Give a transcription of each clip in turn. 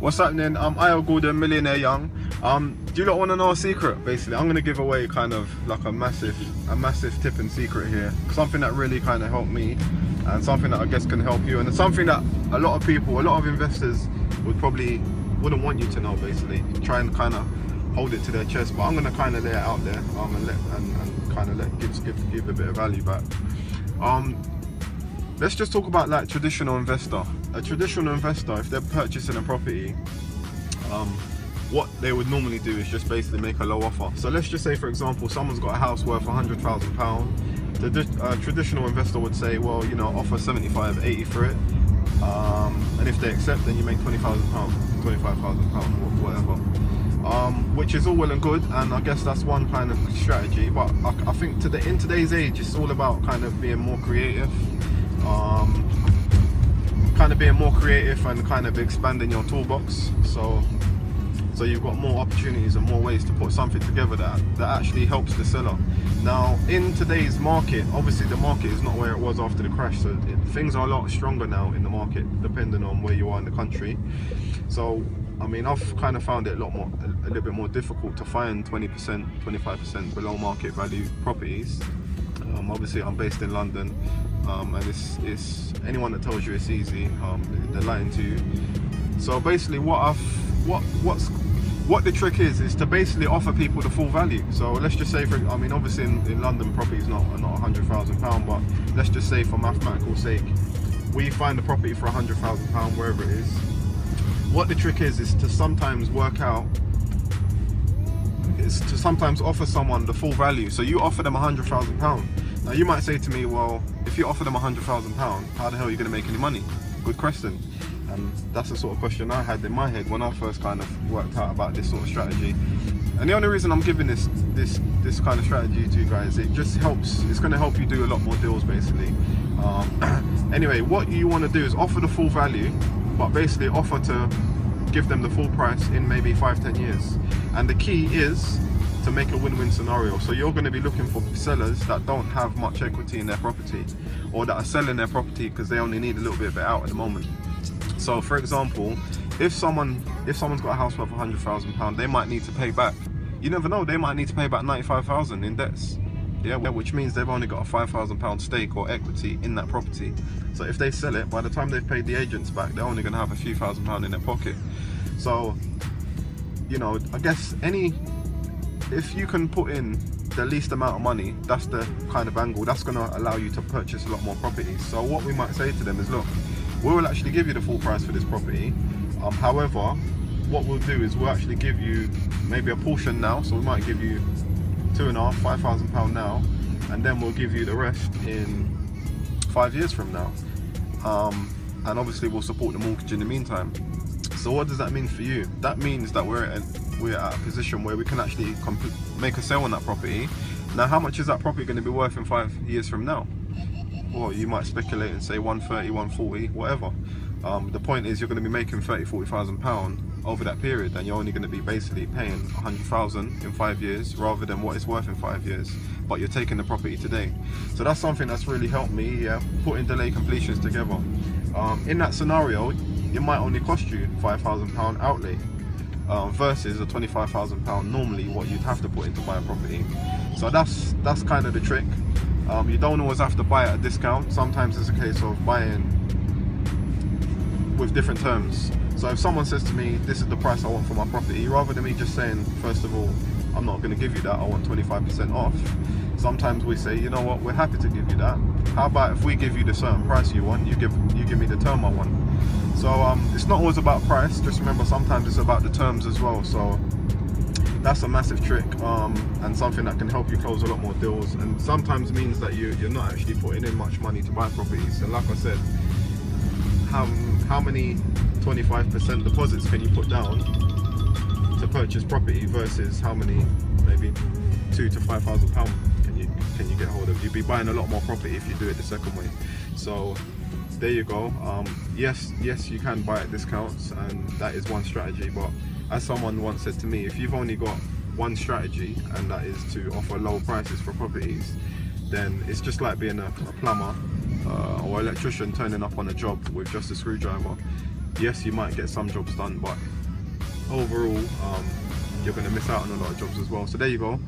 What's happening? I'm Io Gordon, Millionaire Young. Do you lot want to know a secret? Basically, I'm going to give away kind of like a massive tip and secret here. Something that really kind of helped me, and something that I guess can help you, and it's something that a lot of people, a lot of investors wouldn't want you to know. Basically, try and kind of hold it to their chest, but I'm going to kind of lay it out there, and kind of give a bit of value back. Let's just talk about like traditional investor. A traditional investor, if they're purchasing a property, what they would normally do is just basically make a low offer. So let's just say, for example, someone's got a house worth £100,000. The traditional investor would say, well, you know, offer 75, 80 for it, and if they accept, then you make £20,000, £25,000, whatever. Which is all well and good, and I guess that's one kind of strategy. But I think in today's age, it's all about kind of being more creative. And kind of expanding your toolbox, so you've got more opportunities and more ways to put something together that actually helps the seller. Now, in today's market, obviously the market is not where it was after the crash, so things are a lot stronger now in the market, depending on where you are in the country. So I mean, I've kind of found it a little bit more difficult to find 20%, 25% below market value properties. Obviously I'm based in London, and it's anyone that tells you it's easy, they're lying to you. So basically what the trick is to basically offer people the full value. So let's just say, I mean, obviously in London property is not £100,000, but let's just say for mathematical sake, we find the property for £100,000 wherever it is. What the trick is to sometimes work out, is to sometimes offer someone the full value. So you offer them £100,000. Now you might say to me, well, if you offer them £100,000, how the hell are you going to make any money? Good question. And that's the sort of question I had in my head when I first kind of worked out about this sort of strategy. And the only reason I'm giving this kind of strategy to you guys, it just helps. It's going to help you do a lot more deals, basically. Anyway, what you want to do is offer the full value, but basically offer to give them the full price in maybe 5-10 years. And the key is to make a win-win scenario. So you're going to be looking for sellers that don't have much equity in their property, or that are selling their property because they only need a little bit of it out at the moment. So for example, if someone's got a house worth £100,000, they might need to pay back, you never know, they might need to pay back 95,000 in debts. Yeah, which means they've only got a £5,000 stake or equity in that property. So if they sell it, by the time they've paid the agents back, they're only going to have a few £1,000s in their pocket. So, you know, I guess if you can put in the least amount of money, that's the kind of angle that's going to allow you to purchase a lot more properties. So what we might say to them is, look, we will actually give you the full price for this property. However, what we'll do is we'll actually give you maybe a portion now. So we might give you £2,500, £5,000 now, and then we'll give you the rest in 5 years from now. And obviously we'll support the mortgage in the meantime. So what does that mean for you? That means that we're at a position where we can actually make a sale on that property. Now, how much is that property going to be worth in 5 years from now? Well, you might speculate and say 130, 140, whatever. The point is, you're going to be making £30,000-40,000 over that period, and you're only going to be basically paying 100,000 in 5 years rather than what it's worth in 5 years. But you're taking the property today. So that's something that's really helped me, putting delay completions together. In that scenario, it might only cost you £5,000 outlay, versus a £25,000 normally what you'd have to put in to buy a property. So that's kind of the trick. You don't always have to buy at a discount. Sometimes it's a case of buying with different terms. So if someone says to me, this is the price I want for my property, rather than me just saying, first of all, I'm not going to give you that, I want 25% off, sometimes we say, you know what, we're happy to give you that. How about if we give you the certain price you want, you give me the term I want. So it's not always about price, just remember sometimes it's about the terms as well. So that's a massive trick, and something that can help you close a lot more deals, and sometimes means that you're not actually putting in much money to buy properties. And like I said, how many 25% deposits can you put down to purchase property versus how many maybe £2,000 to £5,000 can you get hold of? You'd be buying a lot more property if you do it the second way. So there you go. Yes, you can buy at discounts, and that is one strategy, but as someone once said to me, if you've only got one strategy, and that is to offer low prices for properties, then it's just like being a plumber or electrician turning up on a job with just a screwdriver. yes, you might get some jobs done, but overall, you're going to miss out on a lot of jobs as well. So there you go.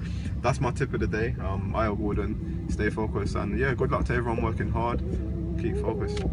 That's my tip of the day. I, Gordon, stay focused, and yeah, good luck to everyone working hard. Keep focused.